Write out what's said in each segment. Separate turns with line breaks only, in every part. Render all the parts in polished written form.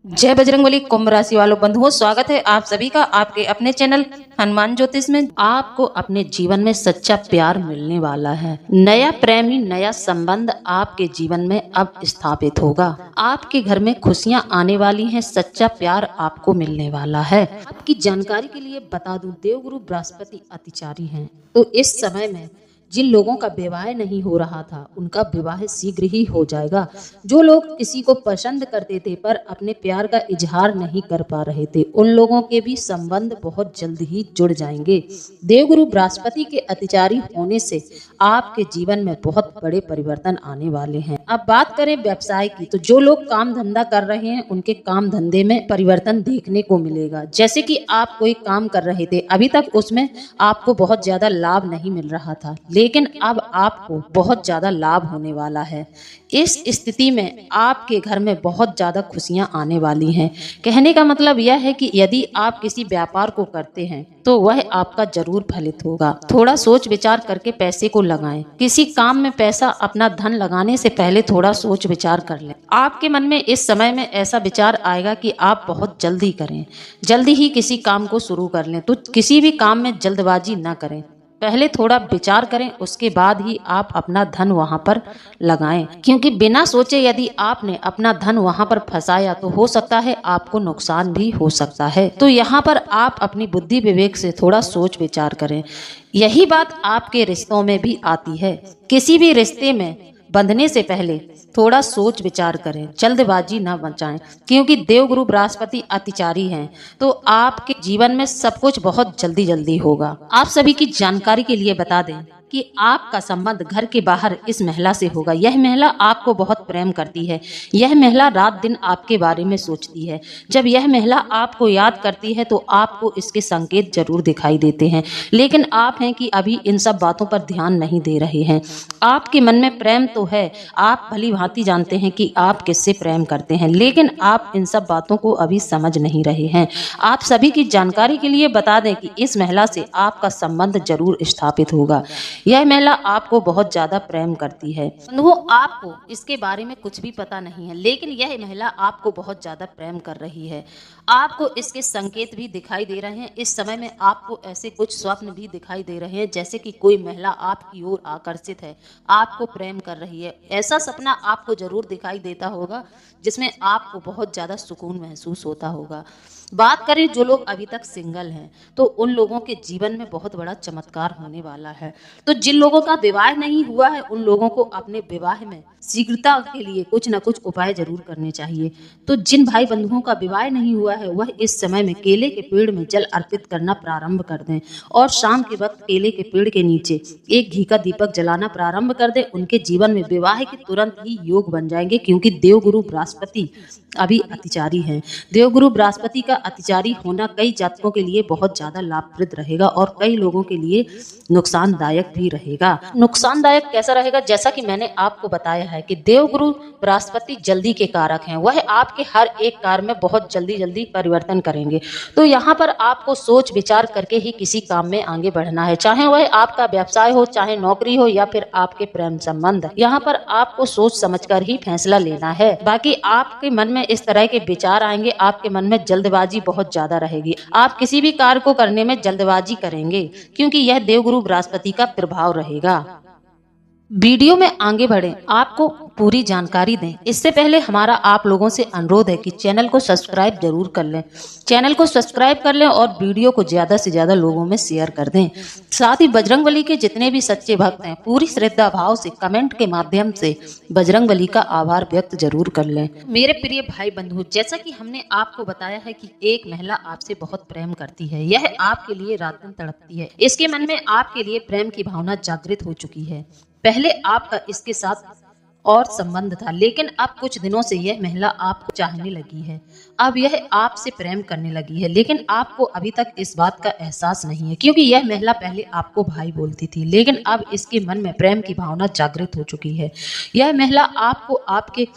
जय बजरंगबली। कुंभ राशि वालों बंधुओं, स्वागत है आप सभी का आपके अपने चैनल हनुमान ज्योतिष में। आपको अपने जीवन में सच्चा प्यार मिलने वाला है। नया प्रेमी नया संबंध आपके जीवन में अब स्थापित होगा। आपके घर में खुशियां आने वाली हैं। सच्चा प्यार आपको मिलने वाला है। आपकी जानकारी के लिए बता दूं, देवगुरु बृहस्पति अतिचारी हैं, तो इस समय में जिन लोगों का विवाह नहीं हो रहा था उनका विवाह शीघ्र ही हो जाएगा। जो लोग किसी को पसंद करते थे पर अपने प्यार का इजहार नहीं कर पा रहे थे, उन लोगों के भी संबंध बहुत जल्द ही जुड़ जाएंगे। देवगुरु बृहस्पति के अतिचारी होने से आपके जीवन में बहुत बड़े परिवर्तन आने वाले हैं। अब बात करें व्यवसाय की, तो जो लोग काम धंधा कर रहे हैं उनके काम धंधे में परिवर्तन देखने को मिलेगा। जैसे कि आप कोई काम कर रहे थे, अभी तक उसमें आपको बहुत ज्यादा लाभ नहीं मिल रहा था, लेकिन अब आपको बहुत ज्यादा लाभ होने वाला है। इस स्थिति में आपके घर में बहुत ज्यादा खुशियां आने वाली हैं। कहने का मतलब यह है कि यदि आप किसी व्यापार को करते हैं तो वह आपका जरूर फलित होगा। थोड़ा सोच विचार करके पैसे को लगाएं। किसी काम में पैसा अपना धन लगाने से पहले थोड़ा सोच विचार कर लें। आपके मन में इस समय में ऐसा विचार आएगा कि आप बहुत जल्दी करें, जल्दी ही किसी काम को शुरू कर लें। तो किसी भी काम में जल्दबाजी न करें, पहले थोड़ा विचार करें, उसके बाद ही आप अपना धन वहां पर लगाएं। क्योंकि बिना सोचे यदि आपने अपना धन वहां पर फंसाया तो हो सकता है आपको नुकसान भी हो सकता है। तो यहाँ पर आप अपनी बुद्धि विवेक से थोड़ा सोच विचार करें। यही बात आपके रिश्तों में भी आती है। किसी भी रिश्ते में बंधने से पहले थोड़ा सोच विचार करें, जल्दबाजी ना बचाएं। क्योंकि देवगुरु बृहस्पति अतिचारी हैं, तो आपके जीवन में सब कुछ बहुत जल्दी जल्दी होगा। आप सभी की जानकारी के लिए बता दें कि आपका संबंध घर के बाहर इस महिला से होगा। यह महिला आपको बहुत प्रेम करती है। यह महिला रात दिन आपके बारे में सोचती है। जब यह महिला आपको याद करती है तो आपको इसके संकेत जरूर दिखाई देते हैं, लेकिन आप हैं कि अभी इन सब बातों पर ध्यान नहीं दे रहे हैं। आपके मन में प्रेम तो है, आप भली भांति जानते हैं कि आप किससे प्रेम करते हैं, लेकिन आप इन सब बातों को अभी समझ नहीं रहे हैं। आप सभी की जानकारी के लिए बता दें कि इस महिला से आपका संबंध जरूर स्थापित होगा। यह महिला आपको बहुत ज्यादा प्रेम करती है। बंधुओं, आपको इसके बारे में कुछ भी पता नहीं है, लेकिन यह महिला आपको बहुत ज्यादा प्रेम कर रही है। आपको इसके संकेत भी दिखाई दे रहे हैं। इस समय में आपको ऐसे कुछ स्वप्न भी दिखाई दे रहे हैं, जैसे कि कोई महिला आपकी ओर आकर्षित है, आपको प्रेम कर रही है। ऐसा सपना आपको जरूर दिखाई देता होगा जिसमें आपको बहुत ज्यादा सुकून महसूस होता होगा। बात करें जो लोग अभी तक सिंगल हैं, तो उन लोगों के जीवन में बहुत बड़ा चमत्कार होने वाला है। तो जिन लोगों का विवाह नहीं हुआ है उन लोगों को अपने विवाह में शीघ्रता के लिए कुछ न कुछ उपाय जरूर करने चाहिए। तो जिन भाई बंधुओं का विवाह नहीं हुआ है वह इस समय में केले के पेड़ में जल अर्पित करना प्रारंभ कर दें और शाम के वक्त केले के पेड़ के नीचे एक घी का दीपक जलाना प्रारंभ कर दें। उनके जीवन में विवाह के तुरंत ही योग बन जाएंगे, क्योंकि देवगुरु बृहस्पति अभी अतिचारी हैं। देवगुरु बृहस्पति का अतिचारी होना कई जातकों के लिए बहुत ज्यादा लाभप्रद रहेगा और कई लोगों के लिए नुकसानदायक भी रहेगा। नुकसानदायक कैसा रहेगा? जैसा कि मैंने आपको बताया है कि देवगुरु बृहस्पति जल्दी के कारक हैं। वह आपके हर एक कार्य में बहुत जल्दी जल्दी परिवर्तन करेंगे। तो यहाँ पर आपको सोच विचार करके ही किसी काम में आगे बढ़ना है, चाहे वह आपका व्यवसाय हो, चाहे नौकरी हो, या फिर आपके प्रेम संबंध। यहाँ पर आपको सोच समझकर ही फैसला लेना है। बाकी आपके मन में इस तरह के विचार आएंगे, आपके मन में जल्दबाजी बहुत ज्यादा रहेगी। आप किसी भी कार्य को करने में जल्दबाजी करेंगे, क्योंकि यह देवगुरु बृहस्पति का प्रभाव रहेगा। वीडियो में आगे बढ़ें, आपको पूरी जानकारी दें। इससे पहले हमारा आप लोगों से अनुरोध है कि चैनल को सब्सक्राइब जरूर कर लें। चैनल को सब्सक्राइब कर लें और वीडियो को ज्यादा से ज्यादा लोगों में शेयर कर दें। साथ ही बजरंगबली के जितने भी सच्चे भक्त हैं पूरी श्रद्धा भाव से कमेंट के माध्यम से बजरंगबली का आभार व्यक्त जरूर कर लें। मेरे प्रिय भाई बंधु, जैसा कि हमने आपको बताया है कि एक महिला आपसे बहुत प्रेम करती है। यह आपके लिए रात दिन तड़पती है। इसके मन में आपके लिए प्रेम की भावना जागृत हो चुकी है। पहले आपका इसके साथ और संबंध था, लेकिन अब कुछ दिनों से यह महिला आपको चाहने लगी है। अब यह आपसे प्रेम करने लगी है, लेकिन आपको अभी तक इस बात का एहसास नहीं है, क्योंकि यह महिला पहले आपको भाई बोलती थी, लेकिन अब इसके मन में प्रेम की भावना जागृत हो चुकी है। यह महिला आपको आपके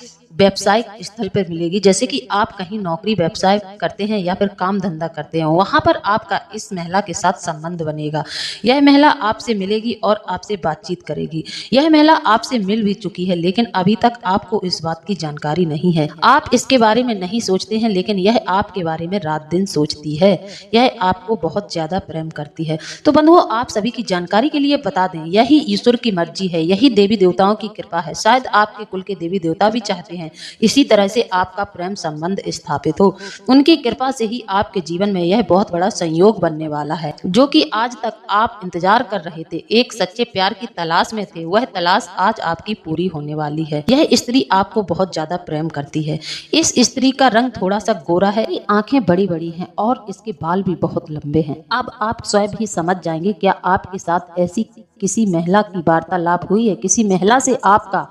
व्यवसायिक स्थल पर मिलेगी। जैसे कि आप कहीं नौकरी व्यवसाय करते हैं या फिर काम धंधा करते हैं, वहां पर आपका इस महिला के साथ संबंध बनेगा। यह महिला आपसे मिलेगी और आपसे बातचीत करेगी। यह महिला आपसे मिल भी चुकी है, लेकिन अभी तक आपको इस बात की जानकारी नहीं है। आप इसके बारे में नहीं सोचते हैं, लेकिन यह आपके बारे में रात दिन सोचती है। यह आपको बहुत ज्यादा प्रेम करती है। तो बंधुओं, आप सभी की जानकारी के लिए बता दें, यही ईश्वर की मर्जी है, यही देवी देवताओं की कृपा है। शायद आपके कुल के देवी देवता भी चाहते हैं इसी तरह से आपका प्रेम संबंध स्थापित हो। उनकी कृपा से ही आपके जीवन में यह बहुत बड़ा संयोग बनने वाला है, जो कि आज तक आप इंतजार कर रहे थे, एक सच्चे प्यार की तलाश में थे। वह तलाश आज आपकी पूरी होने वाली है। यह स्त्री आपको बहुत ज्यादा प्रेम करती है। इस स्त्री का रंग थोड़ा सा गोरा है, आंखें बड़ी बड़ी हैं और इसके बाल भी बहुत लंबे हैं। अब आप स्वयं ही समझ जाएंगे, क्या आपके साथ ऐसी किसी महिला की वार्तालाप हुई है? किसी महिला से आपका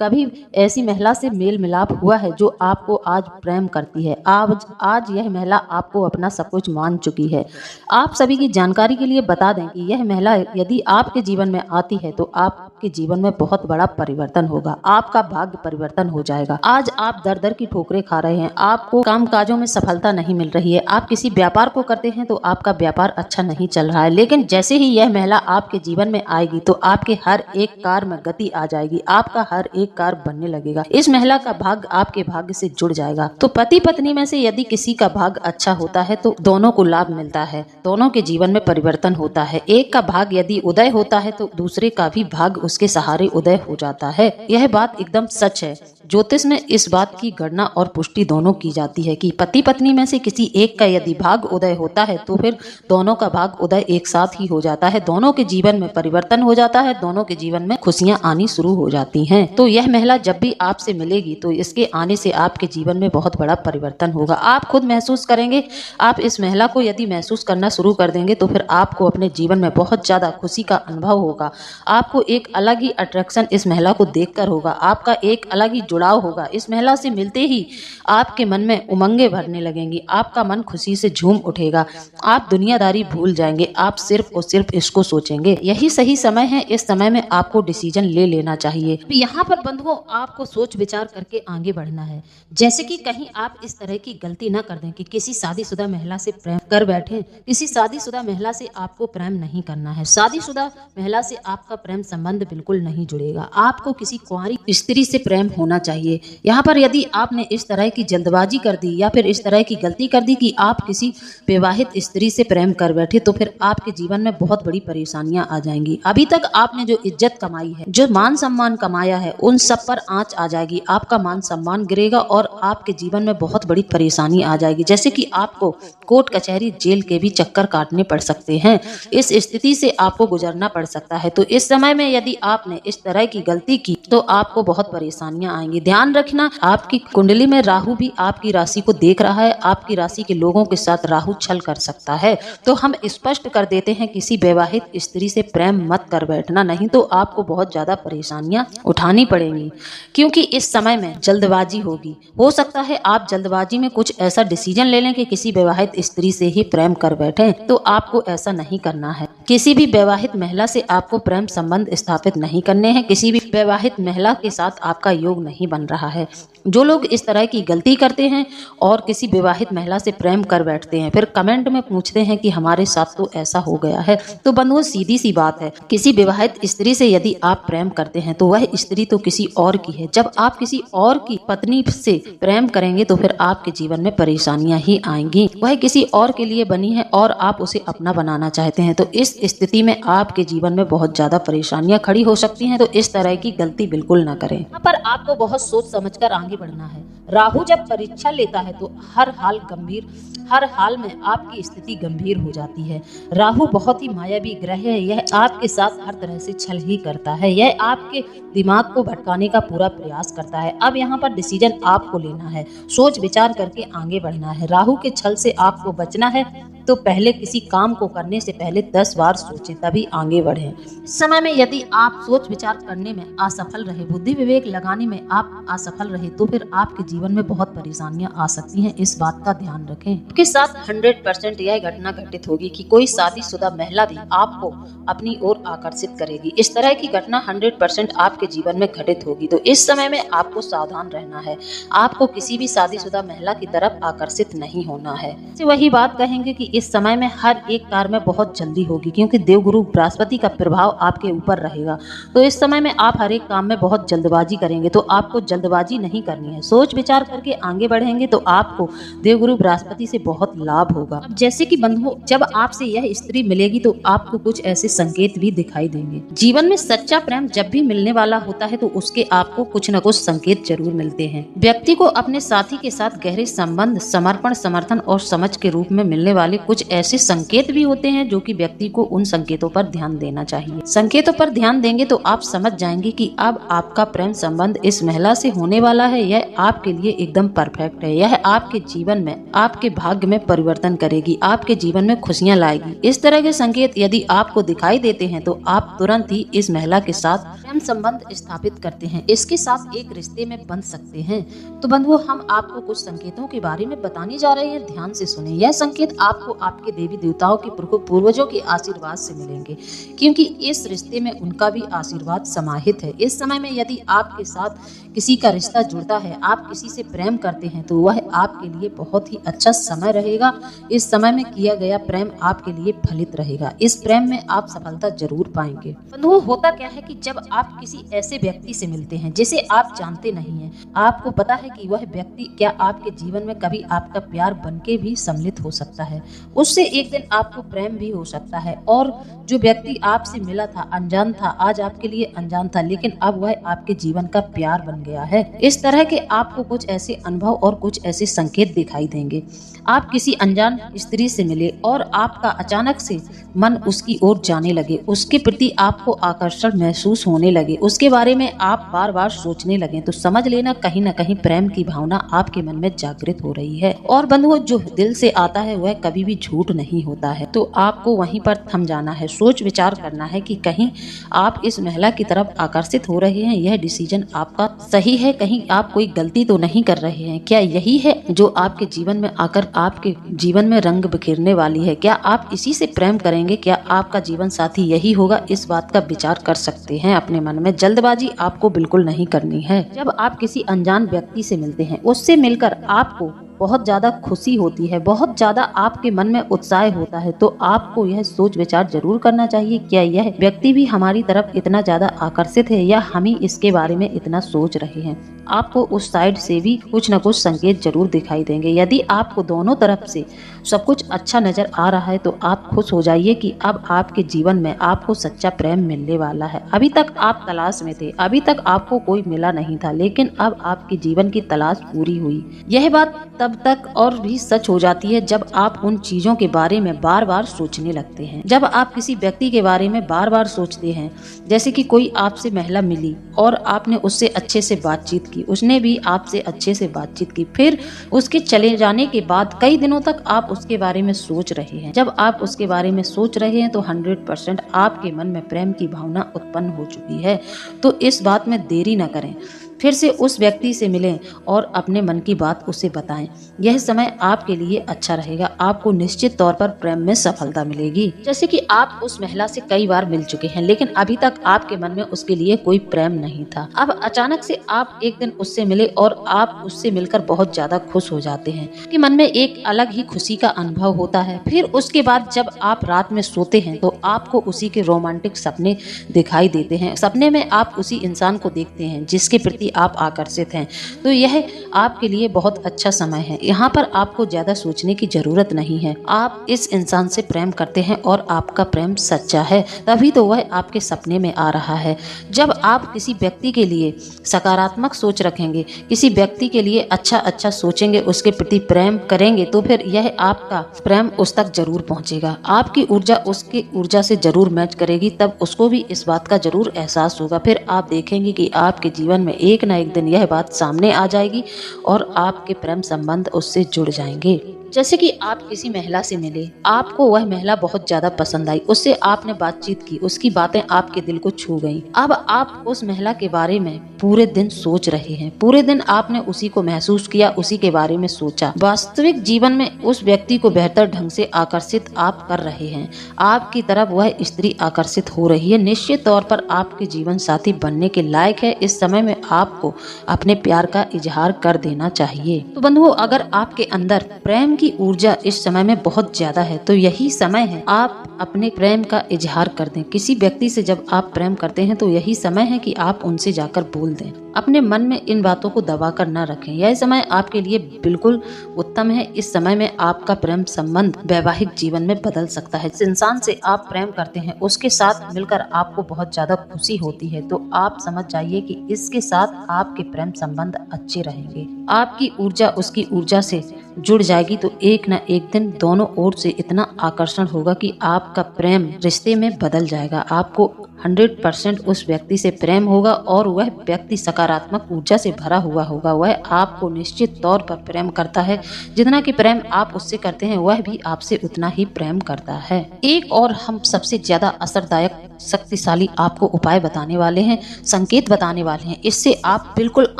कभी ऐसी महिला से मेल मिलाप हुआ है जो आपको आज प्रेम करती है? आज यह महिला आपको अपना सब कुछ मान चुकी है। आप सभी की जानकारी के लिए बता दें कि यह महिला यदि आपके जीवन में आती है तो आपके जीवन में बहुत बड़ा परिवर्तन होगा, आपका भाग्य परिवर्तन हो जाएगा। आज आप दर दर की ठोकरें खा रहे हैं, आपको काम काजों में सफलता नहीं मिल रही है, आप किसी व्यापार को करते हैं तो आपका व्यापार अच्छा नहीं चल रहा है, लेकिन जैसे ही यह महिला आपके जीवन में आएगी तो आपके हर एक कार्य में गति आ जाएगी, आपका हर एक कार्य बनने लगेगा। इस महिला का भाग्य आपके भाग्य से जुड़ जाएगा। तो पति पत्नी में से यदि किसी का भाग्य अच्छा होता है तो दोनों को लाभ मिलता है, दोनों के जीवन में परिवर्तन होता है। एक का भाग्य यदि उदय होता है तो दूसरे का भी भाग्य उसके सहारे उदय हो जाता है। यह बात एकदम सच है। ज्योतिष में इस बात की गणना और पुष्टि दोनों की जाती है कि पति पत्नी में से किसी एक का यदि भाग्य उदय होता है तो फिर दोनों का भाग्य उदय एक साथ ही हो जाता है, दोनों के जीवन में परिवर्तन हो जाता है, दोनों के जीवन में खुशियां आनी शुरू हो जाती हैं। तो यह महिला जब भी आपसे मिलेगी तो इसके आने से आपके जीवन में बहुत बड़ा परिवर्तन होगा। आप खुद महसूस करेंगे। आप इस महिला को यदि महसूस करना शुरू कर देंगे तो फिर आपको अपने जीवन में बहुत ज्यादा खुशी का अनुभव होगा। आपको एक अलग ही अट्रैक्शन इस महिला को देखकर होगा, आपका एक अलग ही जुड़ाव होगा। इस महिला से मिलते ही आपके मन में उमंगे भरने लगेंगी, आपका मन खुशी से झूम उठेगा, आप दुनियादारी भूल जाएंगे, आप सिर्फ और सिर्फ इसको सोचेंगे। यही सही समय है, इस समय में आपको डिसीजन ले लेना चाहिए। यहाँ पर बंधुओं, आपको सोच विचार करके आगे बढ़ना है। जैसे कि कहीं आप इस तरह की गलती न कर दें कि किसी शादीशुदा महिला से प्रेम कर बैठे। किसी शादीशुदा महिला से आपको प्रेम नहीं करना है। शादीशुदा महिला से आपका प्रेम संबंध बिल्कुल नहीं जुड़ेगा। आपको किसी कुंवारी स्त्री से प्रेम होना चाहिए। यहाँ पर यदि आपने इस तरह की जल्दबाजी कर दी या फिर इस तरह की गलती कर दी कि आप किसी विवाहित स्त्री से प्रेम कर बैठे तो फिर आपके जीवन में बहुत बड़ी परेशानियां आ जाएंगी। अभी तक आपने जो इज्जत कमाई है, जो मान सम्मान कमाया है, उन सब पर आंच आ जाएगी। आपका मान सम्मान गिरेगा और आपके जीवन में बहुत बड़ी परेशानी आ जाएगी। जैसे कि आपको कोर्ट कचहरी जेल के भी चक्कर काटने पड़ सकते हैं। इस स्थिति से आपको गुजरना पड़ सकता है। तो इस समय में यदि आपने इस तरह की गलती की तो आपको बहुत परेशानियां आएंगी। ध्यान रखना, आपकी कुंडली में राहु भी आपकी राशि को देख रहा है। आपकी राशि के लोगों के साथ राहु छल कर सकता है। तो हम स्पष्ट कर देते हैं, किसी विवाहित स्त्री से प्रेम मत कर बैठना, नहीं तो आपको बहुत ज्यादा परेशानियां उठानी पड़ेंगी, क्योंकि इस समय में जल्दबाजी होगी। हो सकता है आप जल्दबाजी में कुछ ऐसा डिसीजन ले लें कि किसी विवाहित स्त्री से ही प्रेम कर बैठें, तो आपको ऐसा नहीं करना है। किसी भी विवाहित महिला से आपको प्रेम संबंध स्थापित नहीं करने हैं। किसी भी विवाहित महिला के साथ आपका योग नहीं बन रहा है। जो लोग इस तरह की गलती करते हैं और किसी विवाहित महिला से प्रेम कर बैठते हैं, फिर कमेंट में पूछते हैं कि हमारे साथ तो ऐसा हो गया है, तो बंधुओं सीधी सी बात है, किसी विवाहित स्त्री से यदि आप प्रेम करते हैं तो वह स्त्री तो किसी और की है। जब आप किसी और की पत्नी से प्रेम करेंगे तो फिर आपके जीवन में परेशानियां ही आएंगी। वह किसी और के लिए बनी है और आप उसे अपना बनाना चाहते हैं। तो इस स्थिति में आपके जीवन में बहुत ज्यादा परेशानियां खड़ी हो सकती हैं। तो इस तरह की गलती बिल्कुल न करें। यहाँ पर आपको बहुत सोच समझकर आगे बढ़ना है। राहु जब परीक्षा लेता है तो हर हाल में आपकी स्थिति गंभीर हो जाती है। राहु बहुत ही मायावी ग्रह है। यह आपके साथ हर तरह से छल ही करता है। यह आपके दिमाग को भटकाने का पूरा प्रयास करता है। अब यहाँ पर डिसीजन आपको लेना है, सोच विचार करके आगे बढ़ना है। राहु के छल से आपको बचना है। तो पहले किसी काम को करने से पहले 10 बार सोचें, तभी आगे बढ़ें। इस समय में यदि आप सोच विचार करने में असफल रहे, बुद्धि विवेक लगाने में आप असफल रहे, तो फिर आपके जीवन में बहुत परेशानियां आ सकती हैं। इस बात का ध्यान रखें। आपके साथ 100% यह घटना घटित होगी कि कोई शादीशुदा महिला भी आपको अपनी ओर आकर्षित करेगी। इस तरह की घटना 100% आपके जीवन में घटित होगी। तो इस समय में आपको सावधान रहना है। आपको किसी भी शादीशुदा महिला की तरफ आकर्षित नहीं होना है। वही बात कहेंगे कि इस समय में हर एक कार्य में बहुत जल्दी होगी, क्योंकि देवगुरु बृहस्पति का प्रभाव आपके ऊपर रहेगा। तो इस समय में आप हर एक काम में बहुत जल्दबाजी करेंगे। तो आपको जल्दबाजी नहीं करनी है। सोच विचार करके आगे बढ़ेंगे तो आपको देवगुरु बृहस्पति से बहुत लाभ होगा। अब जैसे कि बंधुओं, जब आपसे यह स्त्री मिलेगी तो आपको कुछ ऐसे संकेत भी दिखाई देंगे। जीवन में सच्चा प्रेम जब भी मिलने वाला होता है तो उसके आपको कुछ न कुछ संकेत जरूर मिलते हैं। व्यक्ति को अपने साथी के साथ गहरे संबंध, समर्पण, समर्थन और समझ के रूप में मिलने वाले कुछ ऐसे संकेत भी होते हैं जो कि व्यक्ति को उन संकेतों पर ध्यान देना चाहिए। संकेतों पर ध्यान देंगे तो आप समझ जाएंगे कि अब आपका प्रेम संबंध इस महिला से होने वाला है। यह आपके लिए एकदम परफेक्ट है। यह आपके जीवन में, आपके भाग्य में परिवर्तन करेगी, आपके जीवन में खुशियां लाएगी। इस तरह के संकेत यदि आपको दिखाई देते हैं तो आप तुरंत ही इस महिला के साथ प्रेम संबंध स्थापित करते हैं, इसके साथ एक रिश्ते में बंध सकते हैं। तो बंधुओं, हम आपको कुछ संकेतों के बारे में बताने जा रहे हैं, ध्यान से सुने। यह संकेत आपको आपके देवी देवताओं के पूर्वजों के आशीर्वाद से मिलेंगे, क्योंकि इस रिश्ते में उनका भी आशीर्वाद समाहित है। इस समय में यदि आपके साथ किसी का रिश्ता जुड़ता है, आप किसी से प्रेम करते हैं, तो वह आपके लिए बहुत ही अच्छा समय रहेगा। इस समय में किया गया प्रेम आपके लिए फलित रहेगा। इस प्रेम में आप सफलता जरूर पाएंगे। बंधुओं, होता क्या है कि जब आप किसी ऐसे व्यक्ति से मिलते हैं जिसे आप जानते नहीं हैं, आपको पता है कि वह व्यक्ति क्या आपके जीवन में कभी आपका प्यार बनके भी सम्मिलित हो सकता है, उससे एक दिन आपको प्रेम भी हो सकता है। और जो व्यक्ति आपसे मिला था, अनजान था, आज आपके लिए अनजान था, लेकिन अब वह आपके जीवन का प्यार बन गया है। इस तरह के आपको कुछ ऐसे अनुभव और कुछ ऐसे संकेत दिखाई देंगे। आप किसी अनजान स्त्री से मिले और आपका अचानक से मन उसकी ओर जाने लगे, उसके प्रति आपको आकर्षण महसूस होने लगे, उसके बारे में आप बार बार सोचने लगे, तो समझ लेना कहीं न कहीं प्रेम की भावना आपके मन में जागृत हो रही है। और बंधुओं, जो दिल से आता है वह कभी भी झूठ नहीं होता है। तो आपको वहीं पर थम जाना है, सोच विचार करना है कि कहीं आप इस महिला की तरफ आकर्षित हो रहे हैं, यह डिसीजन आपका सही है, कहीं आप कोई गलती तो नहीं कर रहे हैं। क्या यही है जो आपके जीवन में आकर आपके जीवन में रंग बिखेरने वाली है? क्या आप इसी से प्रेम करेंगे? क्या आपका जीवन साथी यही होगा? इस बात का विचार कर सकते हैं अपने मन में। जल्दबाजी आपको बिल्कुल नहीं करनी है। जब आप किसी अनजान व्यक्ति से मिलते हैं, उससे मिलकर आपको बहुत ज्यादा खुशी होती है, बहुत ज्यादा आपके मन में उत्साह होता है, तो आपको यह सोच विचार जरूर करना चाहिए, क्या यह व्यक्ति भी हमारी तरफ इतना ज्यादा आकर्षित है या हम ही इसके बारे में इतना सोच रहे हैं। आपको उस साइड से भी कुछ न कुछ संकेत जरूर दिखाई देंगे। यदि आपको दोनों तरफ से सब कुछ अच्छा नजर आ रहा है तो आप खुश हो जाइए कि अब आपके जीवन में आपको सच्चा प्रेम मिलने वाला है। अभी तक आप तलाश में थे, अभी तक आपको कोई मिला नहीं था, लेकिन अब आपके जीवन की तलाश पूरी हुई। यह बात तब तक और भी सच हो जाती है जब आप उन चीजों के बारे में बार बार सोचने लगते हैं। जब आप किसी व्यक्ति के बारे में बार बार सोचते हैं, जैसे कि कोई आपसे महिला मिली और आपने उससे अच्छे से बातचीत की, उसने भी आपसे अच्छे से बातचीत की, फिर उसके चले जाने के बाद कई दिनों तक आप उसके बारे में सोच रहे हैं। जब आप उसके बारे में सोच रहे हैं तो 100% आपके मन में प्रेम की भावना उत्पन्न हो चुकी है। तो इस बात में देरी न करें, फिर से उस व्यक्ति से मिलें और अपने मन की बात उसे बताएं। यह समय आपके लिए अच्छा रहेगा, आपको निश्चित तौर पर प्रेम में सफलता मिलेगी। जैसे कि आप उस महिला से कई बार मिल चुके हैं, लेकिन अभी तक आपके मन में उसके लिए कोई प्रेम नहीं था। अब अचानक से आप एक दिन उससे मिले और आप उससे मिलकर बहुत ज्यादा खुश हो जाते हैं कि मन में एक अलग ही खुशी का अनुभव होता है। फिर उसके बाद जब आप रात में सोते हैं तो आपको उसी के रोमांटिक सपने दिखाई देते हैं। सपने में आप उसी इंसान को देखते हैं जिसके प्रति आप आकर्षित हैं। तो यह आपके लिए बहुत अच्छा समय है। यहाँ पर आपको ज्यादा सोचने की जरूरत नहीं है। आप इस इंसान से प्रेम करते हैं और आपका प्रेम सच्चा है, तभी तो वह आपके सपने में आ रहा है। जब आप किसी व्यक्ति के लिए सकारात्मक सोच रखेंगे, किसी व्यक्ति के लिए अच्छा सोचेंगे, उसके प्रति प्रेम करेंगे, तो फिर यह आपका प्रेम उस तक जरूर पहुंचेगा। आपकी ऊर्जा उसकी ऊर्जा से जरूर मैच करेगी, तब उसको भी इस बात का जरूर एहसास होगा। फिर आप देखेंगे कि आपके जीवन में एक न एक दिन यह बात सामने आ जाएगी और आपके प्रेम संबंध उससे जुड़ जाएंगे। जैसे कि आप किसी महिला से मिले, आपको वह महिला बहुत ज्यादा पसंद आई, उससे आपने बातचीत की, उसकी बातें आपके दिल को छू गईं। अब आप उस महिला के बारे में पूरे दिन सोच रहे हैं, पूरे दिन आपने उसी को महसूस किया, उसी के बारे में सोचा। वास्तविक जीवन में उस व्यक्ति को बेहतर ढंग से आकर्षित आप कर रहे हैं, आपकी तरफ वह स्त्री आकर्षित हो रही है, निश्चित तौर पर आपके जीवन साथी बनने के लायक है। इस समय में आपको अपने प्यार का इजहार कर देना चाहिए। तो बंधुओं, अगर आपके अंदर प्रेम की ऊर्जा इस समय में बहुत ज्यादा है तो यही समय है आप अपने प्रेम का इजहार कर दें। किसी व्यक्ति से जब आप प्रेम करते हैं तो यही समय है कि आप उनसे जाकर बोल दें। अपने मन में इन बातों को दबा कर न रखें। यह समय आपके लिए बिल्कुल उत्तम है। इस समय में आपका प्रेम संबंध वैवाहिक जीवन में बदल सकता है। जिस इंसान से आप प्रेम करते हैं उसके साथ मिलकर आपको बहुत ज्यादा खुशी होती है, तो आप समझ जाइए कि इसके साथ आपके प्रेम संबंध अच्छे रहेंगे। आपकी ऊर्जा उसकी ऊर्जा से जुड़ जाएगी तो एक न एक दिन दोनों ओर से इतना आकर्षण होगा कि आपका प्रेम रिश्ते में बदल जाएगा। आपको 100% उस व्यक्ति से प्रेम होगा और वह व्यक्ति सकारात्मक ऊर्जा से भरा हुआ होगा। वह आपको निश्चित तौर पर प्रेम करता है। जितना कि प्रेम आप उससे करते हैं वह भी आपसे उतना ही प्रेम करता है। एक और हम सबसे ज्यादा असरदायक शक्तिशाली आपको उपाय बताने वाले हैं, संकेत बताने वाले हैं। इससे आप बिल्कुल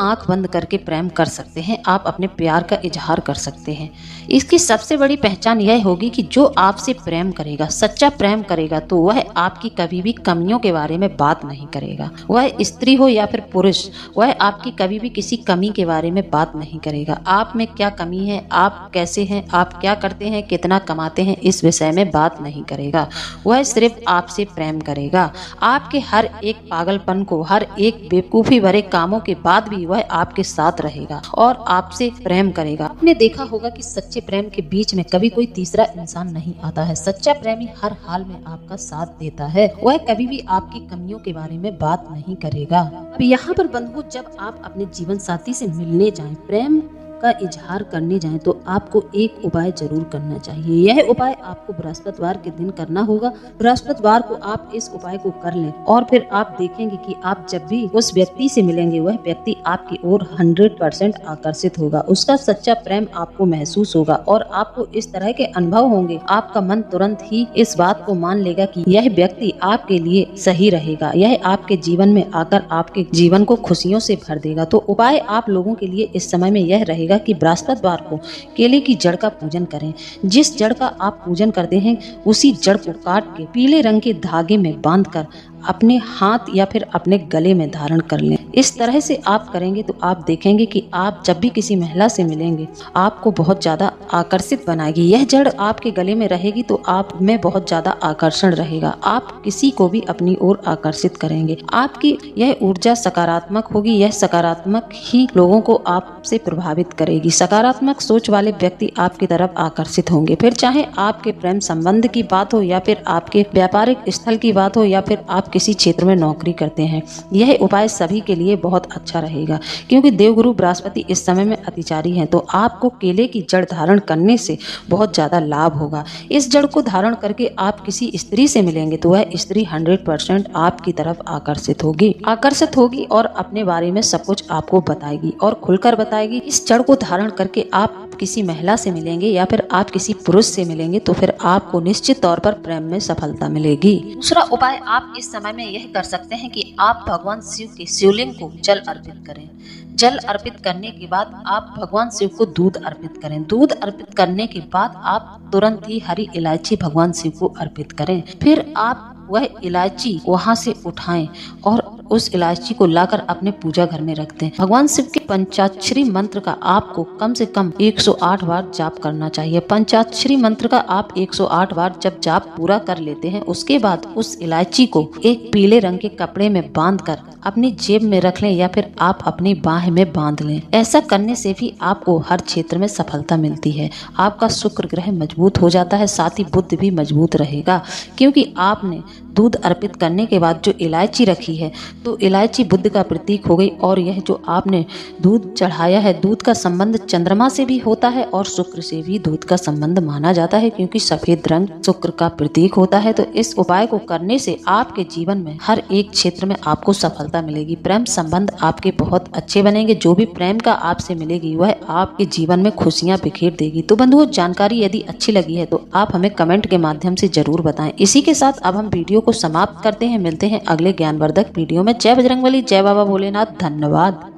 आंख बंद करके प्रेम कर सकते हैं, आप अपने प्यार का इजहार कर सकते हैं। इसकी सबसे बड़ी पहचान यह होगी कि जो आपसे प्रेम करेगा, सच्चा प्रेम करेगा, तो वह आपकी कभी भी कमियों के बारे में बात नहीं करेगा। वह स्त्री हो या फिर पुरुष, वह आपकी कभी भी किसी कमी के बारे में बात नहीं करेगा। आप में क्या कमी है, आप कैसे हैं, आप क्या करते हैं, कितना कमाते हैं, इस विषय में बात नहीं करेगा। वह सिर्फ आपसे प्रेम करेगा। आपके हर एक पागलपन को, हर एक बेवकूफी भरे कामों के बाद भी वह आपके साथ रहेगा और आपसे प्रेम करेगा। आपने देखा होगा कि सच्चे प्रेम के बीच में कभी कोई तीसरा इंसान नहीं आता है। सच्चा प्रेमी हर हाल में आपका साथ देता है। वह कभी भी आपकी कमियों के बारे में बात नहीं करेगा। अब यहाँ पर बंधुओं, जब आप अपने जीवन साथी से मिलने जाएं, प्रेम का इजहार करने जाएं, तो आपको एक उपाय जरूर करना चाहिए। यह उपाय आपको बृहस्पतिवार के दिन करना होगा। बृहस्पतिवार को आप इस उपाय को कर लें और फिर आप देखेंगे कि आप जब भी उस व्यक्ति से मिलेंगे वह व्यक्ति आपकी ओर 100% आकर्षित होगा। उसका सच्चा प्रेम आपको महसूस होगा और आपको इस तरह के अनुभव होंगे। आपका मन तुरंत ही इस बात को मान लेगा कि यह व्यक्ति आपके लिए सही रहेगा। यह आपके जीवन में आकर आपके जीवन को खुशियों से भर देगा। तो उपाय आप लोगों के लिए इस समय में यह रहेगा कि बृहस्पतिवार को केले की जड़ का पूजन करें। जिस जड़ का आप पूजन करते हैं उसी जड़ को काट के पीले रंग के धागे में बांधकर अपने हाथ या फिर अपने गले में धारण कर लें। इस तरह से आप करेंगे तो आप देखेंगे कि आप जब भी किसी महिला से मिलेंगे आपको बहुत ज्यादा आकर्षित बनाएगी। यह जड़ आपके गले में रहेगी तो आप में बहुत ज्यादा आकर्षण रहेगा। आप किसी को भी अपनी ओर आकर्षित करेंगे। आपकी यह ऊर्जा सकारात्मक होगी। यह सकारात्मक ही लोगों को आपसे प्रभावित करेगी। सकारात्मक सोच वाले व्यक्ति आपकी तरफ आकर्षित होंगे। फिर चाहे आपके प्रेम संबंध की बात हो या फिर आपके व्यापारिक स्थल की बात हो या फिर आप किसी क्षेत्र में नौकरी करते हैं, यह उपाय सभी के लिए बहुत अच्छा रहेगा। क्योंकि देवगुरु बृहस्पति इस समय में अतिचारी हैं, तो आपको केले की जड़ धारण करने से बहुत ज्यादा लाभ होगा। इस जड़ को धारण करके आप किसी स्त्री से मिलेंगे तो वह स्त्री 100% आपकी तरफ आकर्षित होगी और अपने बारे में सब कुछ आपको बताएगी और खुलकर बताएगी। इस जड़ को धारण करके आप किसी महिला से मिलेंगे या फिर आप किसी पुरुष से मिलेंगे तो फिर आपको निश्चित तौर पर प्रेम में सफलता मिलेगी। दूसरा उपाय आप इस समय में यह कर सकते हैं कि आप भगवान शिव के शिवलिंग को जल अर्पित करें। जल अर्पित करने के बाद आप भगवान शिव को दूध अर्पित करें। दूध अर्पित करने के बाद आप तुरंत ही हरी इलायची भगवान शिव को अर्पित करें। फिर आप वह इलायची वहां से उठाएं और उस इलायची को लाकर अपने पूजा घर में रख दें। भगवान शिव के पंचाक्षरी मंत्र का आपको कम से कम 108 बार जाप करना चाहिए। पंचाक्षरी मंत्र का आप 108 बार जब जाप पूरा कर लेते हैं उसके बाद उस इलायची को एक पीले रंग के कपड़े में बांधकर अपनी जेब में रख लें या फिर आप अपनी बाह में बांध लें। ऐसा करने से भी आपको हर क्षेत्र में सफलता मिलती है। आपका शुक्र ग्रह मजबूत हो जाता है, साथ ही बुद्ध भी मजबूत रहेगा। क्योंकि आपने दूध अर्पित करने के बाद जो इलायची रखी है तो इलायची बुध का प्रतीक हो गई और यह जो आपने दूध चढ़ाया है, दूध का संबंध चंद्रमा से भी होता है और शुक्र से भी दूध का संबंध माना जाता है, क्योंकि सफेद रंग शुक्र का प्रतीक होता है। तो इस उपाय को करने से आपके जीवन में हर एक क्षेत्र में आपको सफलता मिलेगी। प्रेम संबंध आपके बहुत अच्छे बनेंगे। जो भी प्रेम का आपसे मिलेगी वह आपके जीवन में खुशियां बिखेर देगी। तो बंधुओं, जानकारी यदि अच्छी लगी है तो आप हमें कमेंट के माध्यम से जरूर बताएं। इसी के साथ अब हम वीडियो को समाप्त करते हैं। मिलते हैं अगले ज्ञानवर्धक वीडियो में। जय बजरंगबली, जय बाबा भोलेनाथ, धन्यवाद।